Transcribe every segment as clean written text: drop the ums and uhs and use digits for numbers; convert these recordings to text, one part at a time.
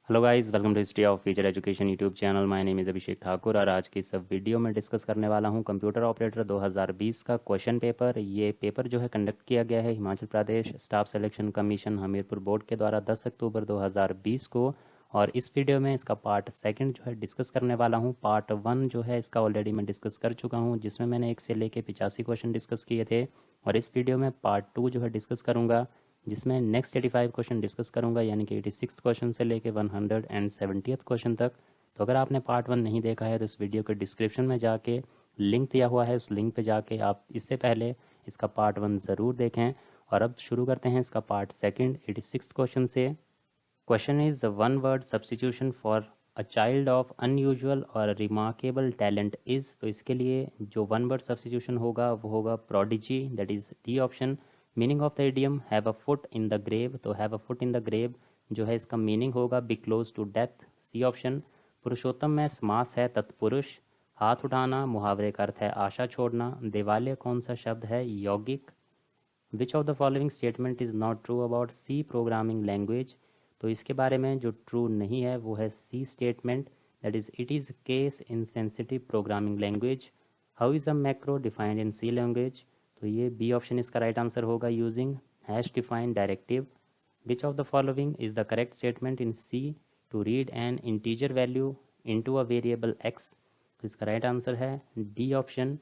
Hello guys, welcome to history of future education YouTube channel. My name is Abhishek Thakur और आज की इस video में डिस्कस करने वाला हूं कंप्यूटर ऑपरेटर 2020 का क्वेश्चन पेपर। ये पेपर जो है कंडक्ट किया गया है Himachal Pradesh staff selection commission Hamirpur board के द्वारा 10 अक्टूबर 2020 को। और इस वीडियो में इसका पार्ट सेकंड जो है डिस्कस करने वाला हूँ। पार्ट वन जो है इसका ऑलरेडी मैं डिस्कस कर चुका हूँ, जिसमें मैंने 1 से लेके 85 क्वेश्चन डिस्कस किए थे। और इस वीडियो में पार्ट टू जो है डिस्कस करूँगा, जिसमें नेक्स्ट 85 क्वेश्चन डिस्कस करूंगा, यानी कि 86 क्वेश्चन से लेके 170th क्वेश्चन तक। तो अगर आपने पार्ट वन नहीं देखा है तो इस वीडियो के डिस्क्रिप्शन में जाके लिंक दिया हुआ है, उस लिंक पे जाके आप इससे पहले इसका पार्ट वन ज़रूर देखें। और अब शुरू करते हैं इसका पार्ट सेकंड 86 क्वेश्चन से। Question is one word substitution for a child of unusual और रिमार्केबल टैलेंट इज़। तो इसके लिए जो वन वर्ड सब्स्टिट्यूशन होगा वो होगा prodigy, that is D option. Meaning of the idiom have a foot in the grave, तो have a foot in the grave जो है इसका मीनिंग होगा be close to death, C option. पुरुषोत्तम में समास है तत्पुरुष। हाथ उठाना मुहावरे का अर्थ है आशा छोड़ना। देवालय कौन सा शब्द है? यौगिक। Which of the following statement is not true about C programming language. तो इसके बारे में जो ट्रू नहीं है वो है C statement, that is it is case insensitive programming language. How is a macro defined in C language. तो ये बी ऑप्शन इसका राइट आंसर होगा, using hash defined directive. Which of the following is the correct statement in C to read an integer value into a variable X. तो इसका right answer है D option.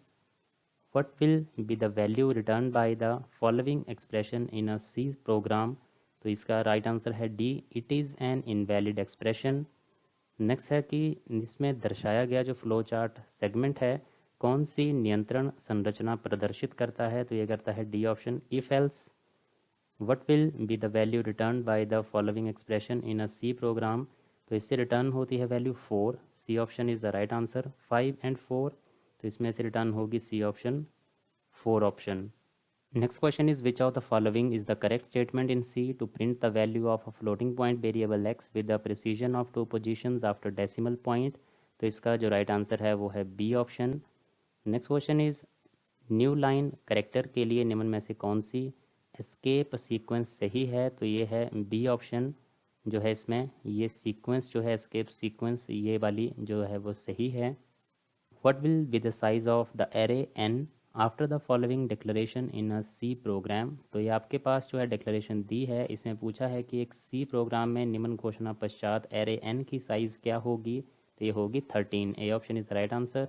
What will be the value returned by the following expression in a C program? तो इसका right answer है D, it is an invalid expression. Next है कि इसमें दर्शाया गया जो फ्लो चार्ट सेगमेंट है कौन सी नियंत्रण संरचना प्रदर्शित करता है? तो ये करता है D option, if else. What will be the value return by the following expression in a C program. तो इससे रिटर्न होती है value 4, C option is the right answer. 5 and 4, तो इसमें से रिटर्न होगी C option, 4 option. Next question is which of the following is the correct statement in C to print the value of a floating point variable x with the precision of 2 positions after decimal point। तो इसका जो right answer है वो है B option. Next question is new line character के लिए निम्न में से कौन सी एस्केप सीक्वेंस सही है? तो ये है बी ऑप्शन जो है इसमें ये सीक्वेंस जो है एस्केप सीक्वेंस ये वाली जो है वो सही है। What will be the size of the array n after the following declaration in a C program। तो ये आपके पास जो है डिक्लेरेशन दी है, इसमें पूछा है कि एक C प्रोग्राम में निम्न घोषणा पश्चात एरे n की साइज़ क्या होगी? तो ये होगी 13। A option is the right answer.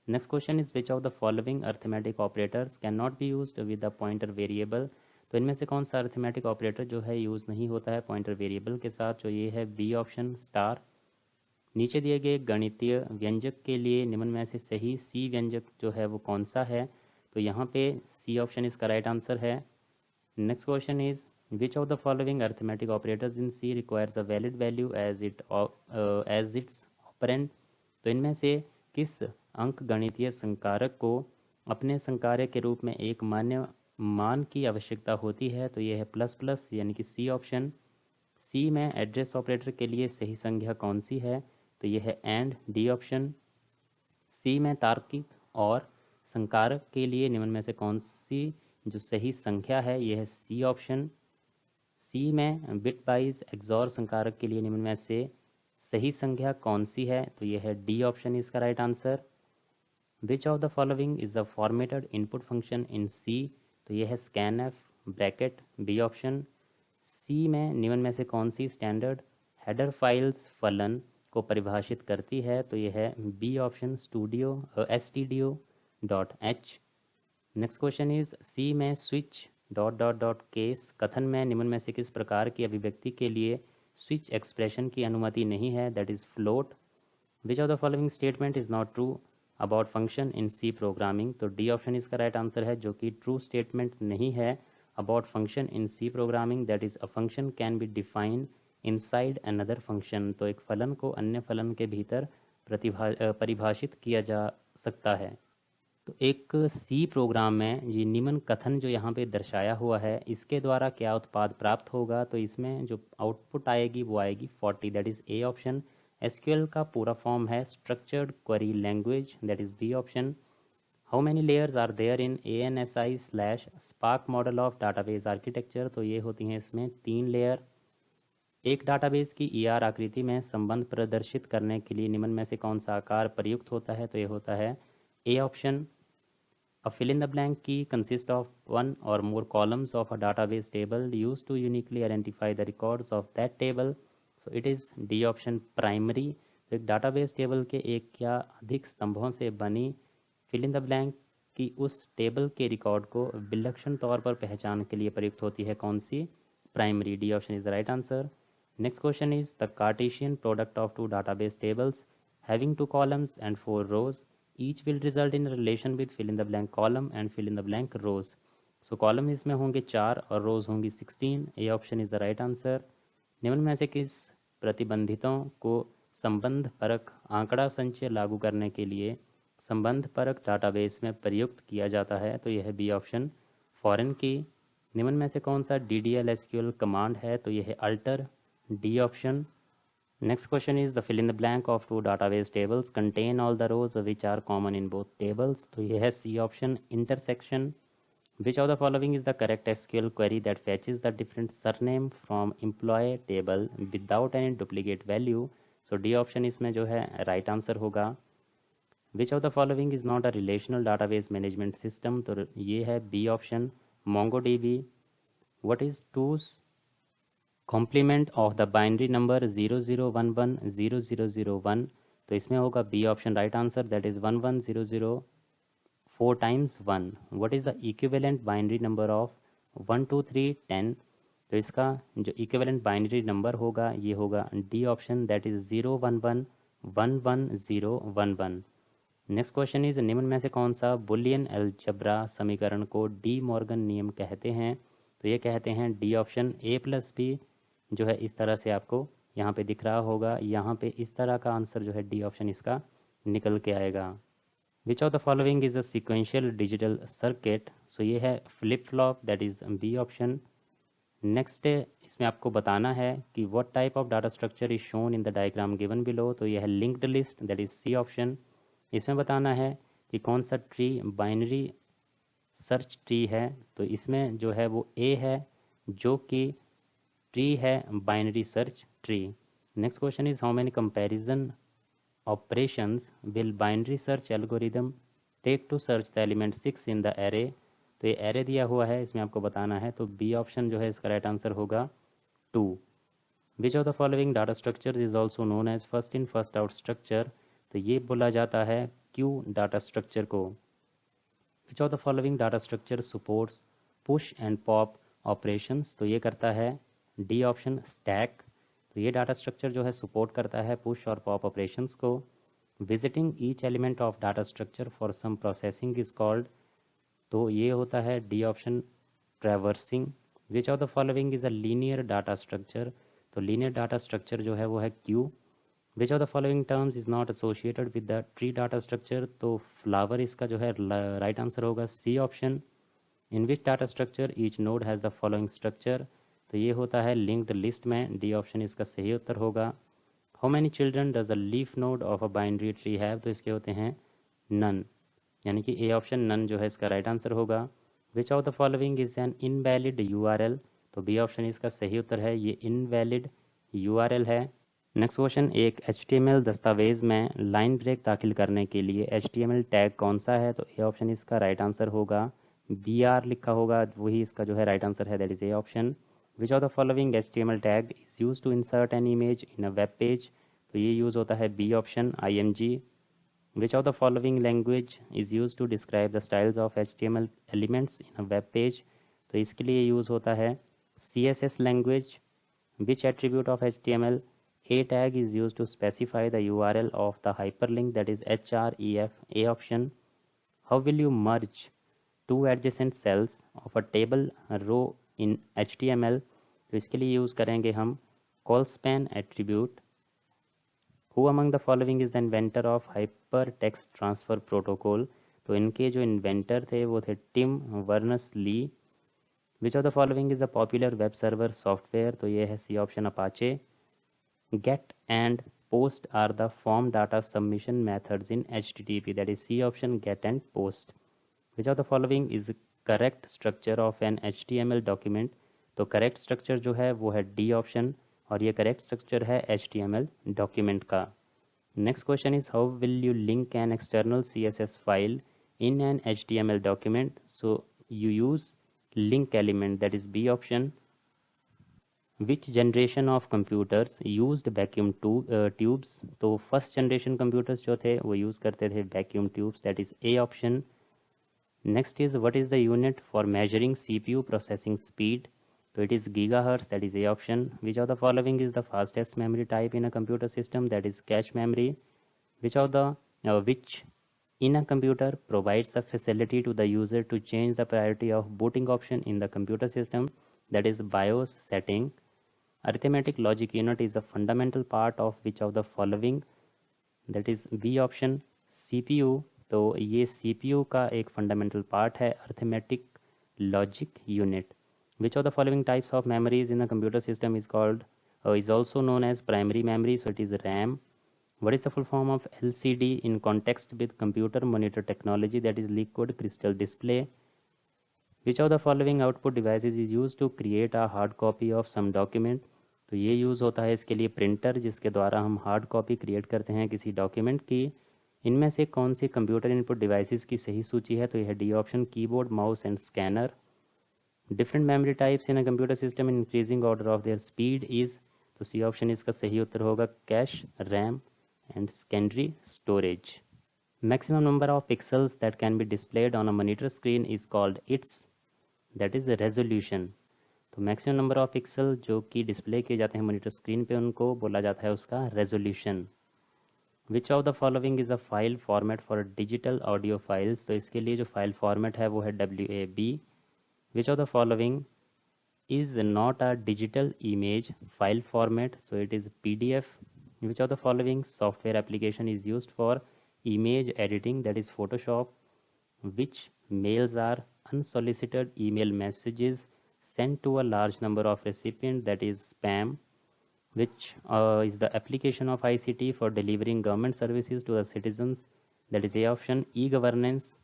Next question is which of the following arithmetic operators can not be used with the pointer variable. तो इनमें से कौन सा अर्थमेटिक ऑपरेटर जो है यूज़ नहीं होता है पॉइंटर वेरिएबल के साथ? जो ये है बी ऑप्शन, स्टार। नीचे दिए गए गणितीय व्यंजक के लिए निम्न में से सही सी व्यंजक जो है वो कौन सा है? तो यहाँ पे सी ऑप्शन इसका राइट आंसर है। Next question is which of the following arithmetic operators in C requires a valid value as its operand. तो इनमें से किस अंक गणितीय संकारक को अपने संकार्य के रूप में एक मान्य मान की आवश्यकता होती है? तो ये है प्लस प्लस, यानी कि सी ऑप्शन। सी में एड्रेस ऑपरेटर के लिए सही संख्या कौन सी है? तो ये है एंड, डी ऑप्शन। सी में तार्किक और संकारक के लिए निम्न में से कौन सी जो सही संख्या है? ये है सी ऑप्शन। सी में बिट वाइज एक्सॉर संकारक के लिए निम्न में से सही संख्या कौन सी है? तो ये है डी ऑप्शन इसका right answer. Which of the following is the formatted input function in C. तो ये है scanf bracket, B option. C में निम्न में से कौन सी स्टैंडर्ड हेडर फाइल्स फलन को परिभाषित करती है? तो ये है B option, studio stdio.h। Next question is C में switch dot dot dot case कथन में निम्न में से किस प्रकार की अभिव्यक्ति के लिए स्विच एक्सप्रेशन की अनुमति नहीं है? That is float. Which of the following statement is not true about function in C programming. तो डी ऑप्शन इसका राइट आंसर है, जो कि ट्रू स्टेटमेंट नहीं है about function in C programming. That is a function can be defined inside another function. तो एक फलन को अन्य फलन के भीतर परिभाषित किया जा सकता है। तो एक सी प्रोग्राम में ये निम्न कथन जो यहाँ पे दर्शाया हुआ है इसके द्वारा क्या उत्पाद प्राप्त होगा? तो इसमें जो आउटपुट आएगी वो आएगी 40, that is A option. SQL का पूरा फॉर्म है structured query language, that is B option. How many layers are there in ANSI/स्पार्क मॉडल ऑफ डाटाबेस आर्किटेक्चर। तो ये होती हैं इसमें 3 लेयर। एक डाटाबेस की ईआर आकृति में संबंध प्रदर्शित करने के लिए निम्न में से कौन सा आकार प्रयुक्त होता है? तो ये होता है A option. A fill in the blank key consists of one or more columns of a database table used to uniquely identify the records of that table. So it is D option primary. तो एक database table के एक या अधिक स्तंभों से बनी fill in the blank की उस टेबल के रिकॉर्ड को विलक्षण तौर पर पहचान के लिए प्रयुक्त होती है कौन सी? Primary. D option is the right answer. Next question is the Cartesian product of two database tables having two columns and four rows each will result in a relation with fill in the blank column and fill in the blank rows. So column इसमें होंगे 4 और रोज होंगी 16। A option is the right answer. निम्न में से किस प्रतिबंधितों को संबंध परक आंकड़ा संचय लागू करने के लिए संबंध परक डाटाबेस में प्रयुक्त किया जाता है? तो यह है बी ऑप्शन फॉरेन की। निम्न में से कौन सा DDL SQL कमांड है? तो यह है alter. D option. Next question is the fill in the blank of two database tables contain all the rows which are common in both tables. तो ये है C option intersection. Which of the following is the correct SQL query that fetches the different surname from employee table without any duplicate value? So D option इसमें जो है right answer होगा। Which of the following is not a relational database management system? तो ये है B option MongoDB. What is two's complement of the binary number 00110001? तो इसमें होगा B option right answer, that is 1100 4 times 1। What is the equivalent binary number of 1 2 3 10? तो इसका जो equivalent binary number होगा ये होगा D option, that is 0111101। Next question is निम्न में से कौन सा बुलियन अलजब्रा समीकरण को डी मॉर्गन नियम कहते हैं? तो ये कहते हैं डी ऑप्शन। A+B जो है इस तरह से आपको यहाँ पे दिख रहा होगा, यहाँ पे इस तरह का आंसर जो है डी ऑप्शन इसका निकल के आएगा। Which of the following is a sequential digital circuit? So ये है flip flop, that is B option. Next इसमें आपको बताना है कि what type of data structure is shown in the diagram given below? तो यह है linked list, that is C option. इसमें बताना है कि कौन सा ट्री बाइनरी सर्च ट्री है? तो इसमें जो है वो ए है जो कि ट्री है binary search tree. Next question is how many comparison operations will binary search algorithm take to search the element 6 in the array? तो ये एरे दिया हुआ है, इसमें आपको बताना है, तो बी ऑप्शन जो है इसका राइट आंसर होगा 2। Which of the following data structure is also known as first in first out structure? तो ये बोला जाता है क्यू डाटा स्ट्रक्चर को। Which of the following data structure supports push and pop operations? तो ये करता है डी ऑप्शन स्टैक। तो ये डाटा स्ट्रक्चर जो है सपोर्ट करता है पुश और पॉप ऑपरेशंस को। Visiting each element of data structure for some processing is called? तो ये होता है D option traversing. Which of the following is a linear data structure? तो लीनियर डाटा स्ट्रक्चर जो है वो है queue. Which of the following terms is not associated with the tree data structure? तो फ्लावर इसका जो है राइट आंसर होगा C option. In which data structure each node has the following structure? तो ये होता है लिंक्ड लिस्ट में, डी ऑप्शन इसका सही उत्तर होगा। How many children does a leaf node of a binary tree have? तो इसके होते हैं नन, यानी कि ए ऑप्शन नन जो है इसका राइट आंसर होगा। विच of the following is an invalid URL? तो बी ऑप्शन इसका सही उत्तर है, ये इनवैलिड URL है। नेक्स्ट क्वेश्चन, एक HTML दस्तावेज़ में लाइन ब्रेक दाखिल करने के लिए HTML टैग कौन सा है? तो ए ऑप्शन इसका राइट आंसर होगा, BR लिखा होगा वही इसका जो है राइट आंसर है, that is A option. Which of the following HTML tag is use to insert an image in a web page? तो ये यूज़ होता है B option IMG। Which of the following language is use to describe the styles of HTML elements in a web page? तो इसके लिए use होता है CSS language. Which attribute of HTML A tag is used to specify the URL of the hyperlink, that is href, A option. How will you merge two adjacent cells of a table row in HTML? तो इसके लिए use करेंगे हम callspan attribute। Who among the following is the inventor of hypertext transfer protocol? तो इनके जो inventor थे वो थे Tim Berners Lee. Which of the following is a popular web server software? तो ये है C option Apache. Get and post are the form data submission methods in HTTP, that is C option, get and post. Which of the following is correct structure of an HTML document? तो correct structure जो है वो है D option, और ये correct structure है HTML document का। Next question is how will you link an external CSS file in an HTML document? So you use link element, that is B option. Which generation of computers used vacuum tubes? तो first generation computers जो थे वो use करते थे vacuum tubes, that is A option. Next is what is the unit for measuring CPU processing speed? तो it is gigahertz, that is A option. Which of the following is the fastest memory type in a computer system? That is cache memory. Which of the which in a computer provides the facility to the user to change the priority of booting option in the computer system? That is BIOS setting. Arithmetic logic unit is a fundamental part of which of the following? That is B option, CPU. तो ये CPU का एक fundamental part है arithmetic logic unit. Which of the following types of memories in a computer system is called is also known as primary memory? So it is RAM. What is the full form of LCD in context with computer monitor technology? That is liquid crystal display. Which of the following output devices is used to create a hard copy of some document? तो ये use होता है इसके लिए printer, जिसके द्वारा हम hard copy create करते हैं किसी डॉक्यूमेंट की। इनमें से कौन सी कंप्यूटर इनपुट डिवाइसेस की सही सूची है? तो यह D option, keyboard, mouse and scanner. Different memory types in a computer system in increasing order of their speed is? तो सी ऑप्शन इसका सही उत्तर होगा cash, RAM and secondary storage. Maximum number of pixels that can be displayed on a monitor screen is called its, that is resolution. तो maximum number of pixel जो कि display किए जाते हैं मॉनिटर स्क्रीन पे उनको बोला जाता है उसका resolution. Which of the following is a file format for digital audio files? तो इसके लिए जो फाइल फॉर्मेट है वो है WAV। Which of the following is not a digital image file format? So it is PDF. Which of the following software application is used for image editing? That is Photoshop. Which mails are unsolicited email messages sent to a large number of recipients? That is spam. Which is the application of ICT for delivering government services to the citizens? That is A option, e-governance.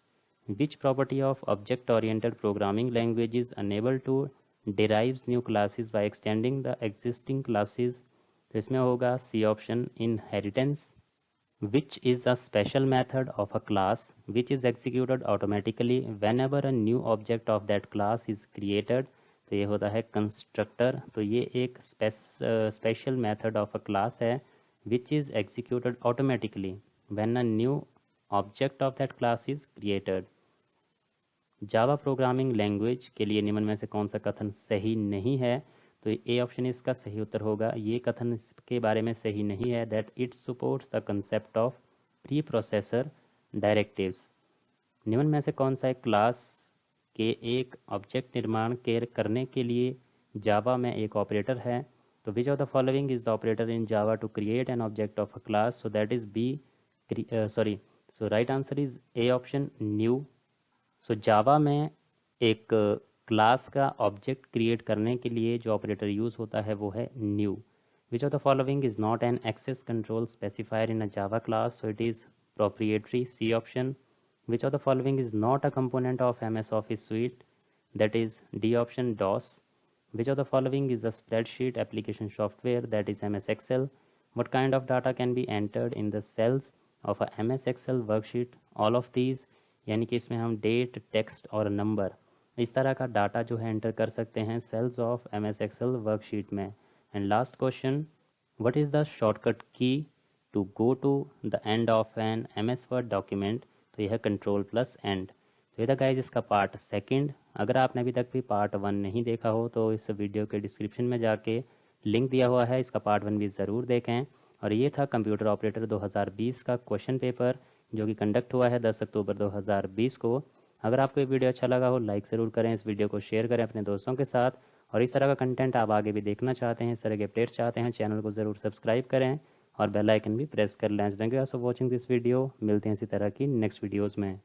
Which property of object-oriented programming language is unable to derives new classes by extending the existing classes? तो इसमें होगा C option, inheritance. Which is a special method of a class which is executed automatically whenever a new object of that class is created? तो ये होता है constructor. तो ये एक special method of a class है which is executed automatically when a new object of that class is created. Java programming language के लिए निम्न में से कौन सा कथन सही नहीं है? तो ए ऑप्शन इसका सही उत्तर होगा। ये कथन इसके बारे में सही नहीं है, that it supports the concept of pre processor directives. निम्न में से कौन सा एक क्लास के एक ऑब्जेक्ट निर्माण करने के लिए जावा में एक ऑपरेटर है? तो which of the following is the operator in Java to create an object of a class? So that is B, so right answer is A option, new. सो जावा में एक क्लास का ऑब्जेक्ट क्रिएट करने के लिए जो operator use होता है वो है new. Which of the following is not an access control specifier in a Java class? So it is proprietary, C option. Which of the following is not a component of MS Office suite? That is D option, DOS. Which of the following is a spreadsheet application software? That is MS Excel. What kind of data can be entered in the cells of a MS Excel worksheet? All of these, यानी कि इसमें हम date, text और number इस तरह का data जो है एंटर कर सकते हैं cells of MS Excel worksheet में। And last question, what is the shortcut key to go to the end of an MS Word document? तो यह Ctrl+End। तो ये था गाइस इसका पार्ट सेकंड। अगर आपने अभी तक भी पार्ट 1 नहीं देखा हो तो इस वीडियो के डिस्क्रिप्शन में जाके लिंक दिया हुआ है, इसका पार्ट 1 भी ज़रूर देखें। और ये था कंप्यूटर ऑपरेटर 2020 का क्वेश्चन पेपर जो कि कंडक्ट हुआ है 10 अक्टूबर 2020 को। अगर आपको ये वीडियो अच्छा लगा हो लाइक ज़रूर करें, इस वीडियो को शेयर करें अपने दोस्तों के साथ। और इस तरह का कंटेंट आप आगे भी देखना चाहते हैं, इस तरह के अपडेट्स चाहते हैं, चैनल को ज़रूर सब्सक्राइब करें और बेल आइकन भी प्रेस कर लें। Thank you for watching this video. मिलते हैं इसी तरह की नेक्स्ट वीडियोज़ में।